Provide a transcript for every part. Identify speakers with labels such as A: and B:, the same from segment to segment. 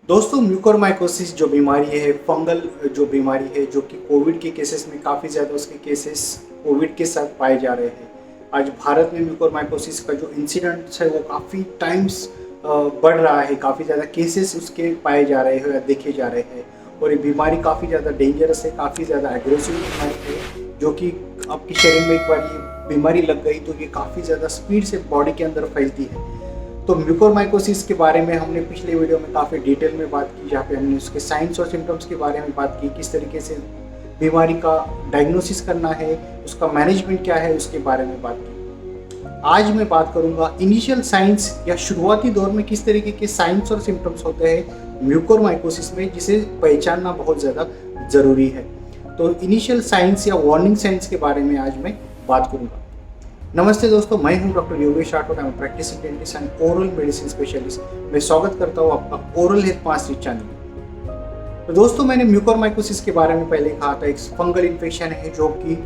A: दोस्तों, म्यूकोरमाइकोसिस जो बीमारी है, फंगल जो बीमारी है, जो कि कोविड के केसेस में काफ़ी ज़्यादा उसके केसेस कोविड के साथ पाए जा रहे हैं। आज भारत में म्यूकोरमाइकोसिस का जो इंसिडेंट्स है वो काफ़ी टाइम्स बढ़ रहा है, काफ़ी ज़्यादा केसेस उसके पाए जा रहे हैं या देखे जा रहे हैं। और ये बीमारी काफ़ी ज़्यादा डेंजरस है, काफ़ी ज़्यादा एग्रेसिव बीमारी है, जो कि आपके शरीर में एक बार ये बीमारी लग गई तो ये काफ़ी ज़्यादा स्पीड से बॉडी के अंदर फैलती है। तो म्यूकोरमाइकोसिस के बारे में हमने पिछले वीडियो में काफ़ी डिटेल में बात की, जहाँ पे हमने उसके साइंस और सिम्टम्स के बारे में बात की, किस तरीके से बीमारी का डायग्नोसिस करना है, उसका मैनेजमेंट क्या है, उसके बारे में बात की। आज मैं बात करूंगा इनिशियल साइंस या शुरुआती दौर में किस तरीके के साइंस और सिम्टम्स होते हैं म्यूकोरमाइकोसिस में, जिसे पहचानना बहुत ज़्यादा ज़रूरी है। तो इनिशियल साइंस या वार्निंग साइंस के बारे में आज मैं बात करूंगा। नमस्ते दोस्तों, मैं हूं डॉक्टर योगेश राठौर, मैं practising dentist and oral medicine specialist. मैं स्वागत करता हूं आपका ओरल हेल्थ मास्टर चैनल में। तो दोस्तों, मैंने म्यूकोरमाइकोसिस के बारे में पहले कहा था, एक फंगल इन्फेक्शन है जो कि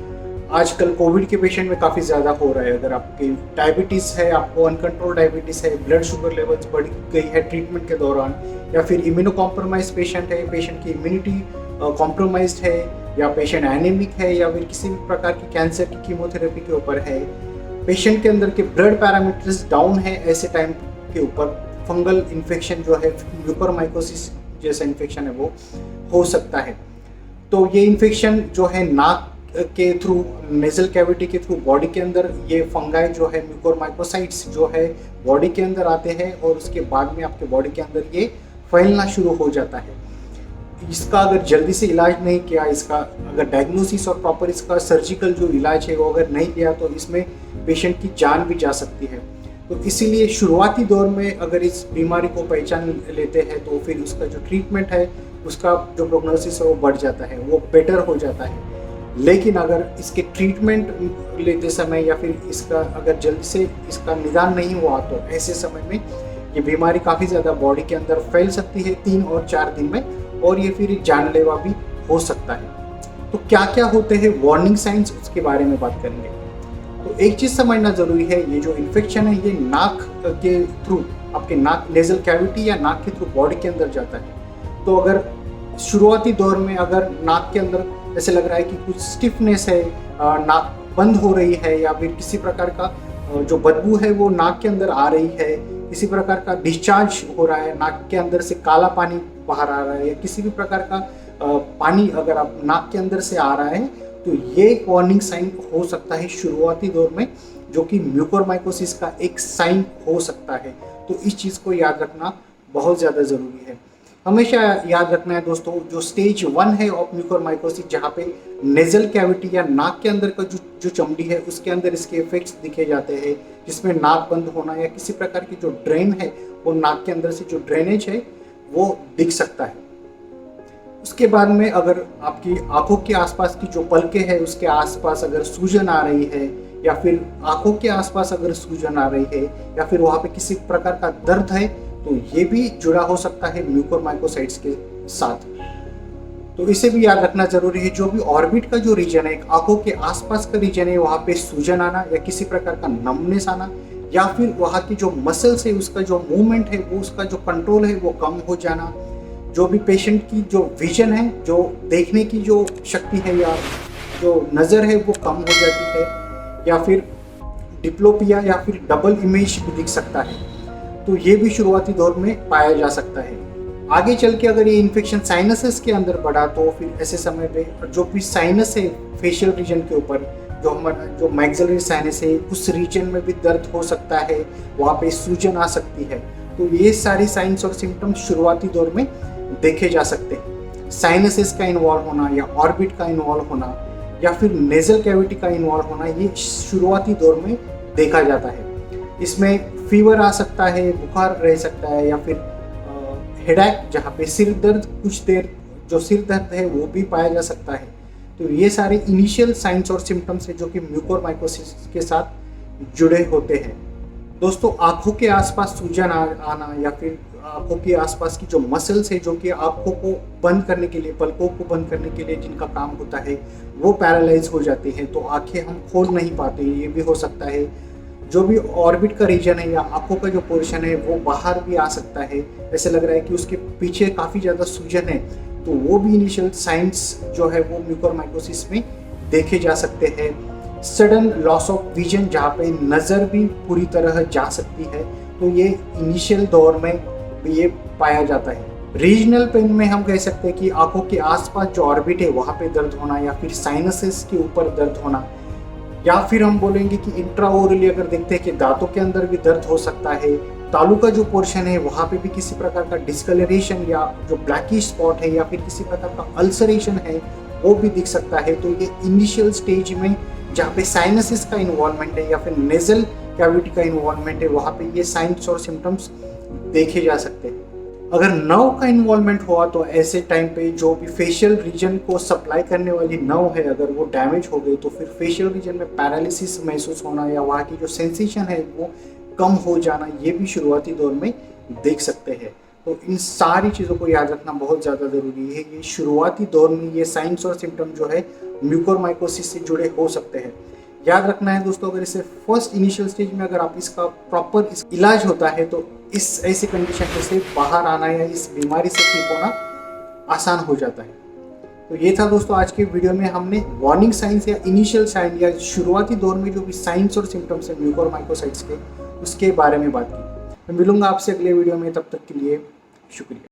A: आजकल कोविड के पेशेंट में काफ़ी ज़्यादा हो रहा है। अगर आपकी डायबिटीज़ है, आपको अनकंट्रोल डायबिटीज़ है, ब्लड शुगर लेवल्स बढ़ गई है ट्रीटमेंट के दौरान, या फिर इम्यूनो कॉम्प्रोमाइज पेशेंट है, पेशेंट की इम्यूनिटी कॉम्प्रोमाइज्ड है, या पेशेंट एनीमिक है, या फिर किसी भी प्रकार की कैंसर की कीमोथेरेपी के ऊपर है, पेशेंट के अंदर के ब्लड पैरामीटर्स डाउन है, ऐसे टाइम के ऊपर फंगल इन्फेक्शन जो है, म्यूकोरमाइकोसिस जैसा इन्फेक्शन है वो हो सकता है। तो ये इन्फेक्शन जो है नाक के थ्रू, नेजल कैविटी के थ्रू बॉडी के अंदर ये फंगाई जो है, म्यूकोरमाइकोसाइट्स जो है बॉडी के अंदर आते हैं और उसके बाद में आपके बॉडी के अंदर ये फैलना शुरू हो जाता है। इसका अगर जल्दी से इलाज नहीं किया, इसका अगर डायग्नोसिस और प्रॉपर इसका सर्जिकल जो इलाज है वो अगर नहीं किया तो इसमें पेशेंट की जान भी जा सकती है। तो इसीलिए शुरुआती दौर में अगर इस बीमारी को पहचान लेते हैं तो फिर उसका जो ट्रीटमेंट है, उसका जो प्रोग्नोसिस है वो बढ़ जाता है, वो बेटर हो जाता है। लेकिन अगर इसके ट्रीटमेंट लेते समय या फिर इसका अगर जल्दी से इसका निदान नहीं हुआ तो ऐसे समय में ये बीमारी काफ़ी ज़्यादा बॉडी के अंदर फैल सकती है 3 और 4 दिन में, और ये फिर जानलेवा भी हो सकता है। तो क्या क्या होते हैं वार्निंग साइंस, उसके बारे में बात करेंगे। तो एक चीज़ समझना ज़रूरी है, ये जो इन्फेक्शन है ये नाक के थ्रू, आपके नाक नेजल कैविटी या नाक के थ्रू बॉडी के अंदर जाता है। तो अगर शुरुआती दौर में अगर नाक के अंदर ऐसे लग रहा है कि कुछ स्टिफनेस है, नाक बंद हो रही है, या फिर किसी प्रकार का जो बदबू है वो नाक के अंदर आ रही है, किसी प्रकार का डिस्चार्ज हो रहा है, नाक के अंदर से काला पानी बाहर आ रहा है, या किसी भी प्रकार का पानी अगर आप नाक के अंदर से आ रहा है, तो ये एक वार्निंग साइन हो सकता है शुरुआती दौर में, जो कि म्यूकोरमाइकोसिस का एक साइन हो सकता है। तो इस चीज़ को याद रखना बहुत ज़्यादा ज़रूरी है। हमेशा याद रखना है दोस्तों, जो स्टेज 1 है ऑफ म्यूकोरमाइकोसिस, जहाँ पे नेजल कैविटी या नाक के अंदर का जो चमड़ी है उसके अंदर इसके इफेक्ट्स दिखे जाते हैं, जिसमें नाक बंद होना या किसी प्रकार की जो ड्रेन है वो नाक के अंदर से जो ड्रेनेज है वो दिख सकता है। उसके बाद में अगर आपकी आंखों के आसपास की जो पलकें हैं उसके आसपास अगर सूजन आ रही है, या फिर आंखों के आसपास अगर सूजन आ रही है, या फिर वहाँ पे किसी प्रकार का दर्द है, तो ये भी जुड़ा हो सकता है म्यूकोरमाइकोसाइट्स के साथ। तो इसे भी याद रखना जरूरी है। जो भी ऑर्बिट का जो रीजन है, आंखों के आसपास का रीजन है, वहाँ पे सूजन आना या किसी प्रकार का नमनेस आना, या फिर वहाँ की जो मसल्स है उसका जो मूवमेंट है वो, उसका जो कंट्रोल है वो कम हो जाना, जो भी पेशेंट की जो विजन है, जो देखने की जो शक्ति है या जो नज़र है वो कम हो जाती है, या फिर डिप्लोपिया या फिर डबल इमेज भी दिख सकता है। तो ये भी शुरुआती दौर में पाया जा सकता है। आगे चल के अगर ये इन्फेक्शन साइनसेस के अंदर बढ़ा तो फिर ऐसे समय पे जो भी साइनस है फेशियल रीजन के ऊपर, जो हमारा जो मैक्सिलरी साइनस है उस रीजन में भी दर्द हो सकता है, वहाँ पे सूजन आ सकती है। तो ये सारी साइंस और सिम्टम्स शुरुआती दौर में देखे जा सकते हैं। साइनसेस का इन्वॉल्व होना, या ऑर्बिट का इन्वॉल्व होना, या फिर नेजल कैविटी का इन्वॉल्व होना, ये शुरुआती दौर में देखा जाता है। इसमें फीवर आ सकता है, बुखार रह सकता है, या फिर हेडेक, जहाँ पे सिर दर्द, कुछ देर जो सिर दर्द है वो भी पाया जा सकता है। तो ये सारे इनिशियल साइंस और सिम्टम्स है जो कि म्यूकोरमाइकोसिस के साथ जुड़े होते हैं। दोस्तों, आंखों के आसपास सूजन आना, या फिर आंखों के आसपास की जो मसल्स है जो कि आंखों को बंद करने के लिए, पलकों को बंद करने के लिए जिनका काम होता है, वो पैरालाइज हो जाती हैं, तो आंखें हम खोल नहीं पाते, ये भी हो सकता है। जो भी ऑर्बिट का रीजन है या आंखों का जो पोर्शन है वो बाहर भी आ सकता है। ऐसे लग रहा है कि उसके पीछे काफ़ी ज़्यादा सूजन है, तो वो भी इनिशियल साइंस जो है वो म्यूकोरमाइकोसिस में देखे जा सकते हैं। सडन लॉस ऑफ विजन, जहाँ पे नज़र भी पूरी तरह जा सकती है, तो ये इनिशियल दौर में ये पाया जाता है। रीजनल पेन में हम कह सकते हैं कि आंखों के आसपास जो ऑर्बिट है वहाँ पे दर्द होना, या फिर साइनसेस के ऊपर दर्द होना, या फिर हम बोलेंगे कि इंट्राओरली अगर देखते हैं कि दांतों के अंदर भी दर्द हो सकता है। तालू का जो पोर्शन है वहाँ पे भी किसी प्रकार का डिस्कलरेशन या जो ब्लैकिश स्पॉट है या फिर किसी प्रकार का अल्सरेशन है वो भी दिख सकता है। तो ये इनिशियल स्टेज में जहाँ पे साइनसिस का इन्वॉल्वमेंट है या फिर नेजल कैविटी का इन्वॉल्वमेंट है, वहाँ पे ये साइंस और सिम्टम्स देखे जा सकते हैं। अगर नर्व का इन्वॉल्वमेंट हुआ तो ऐसे टाइम पे जो भी फेशियल रीजन को सप्लाई करने वाली नर्व है अगर वो डैमेज हो गई, तो फिर फेशियल रीजन में पैरालिसिस महसूस होना या वहाँ की जो सेंसेशन है वो कम हो जाना, ये भी शुरुआती दौर में देख सकते हैं। तो इन सारी चीज़ों को याद रखना बहुत ज़्यादा ज़रूरी है। ये शुरुआती दौर में ये साइंस और सिम्टम जो है म्यूकोरमाइकोसिस से जुड़े हो सकते हैं। याद रखना है दोस्तों, अगर इसे फर्स्ट इनिशियल स्टेज में अगर आप इसका प्रॉपर इलाज होता है तो इस ऐसी कंडीशन से बाहर आना या इस बीमारी से ठीक होना आसान हो जाता है। तो ये था दोस्तों आज के वीडियो में, हमने वार्निंग साइंस या इनिशियल साइन या शुरुआती दौर में जो भी साइंस और सिम्टम्स है म्यूकोरमाइकोसाइट्स के, उसके बारे में बात की। मैं मिलूंगा आपसे अगले वीडियो में, तब तक के लिए शुक्रिया।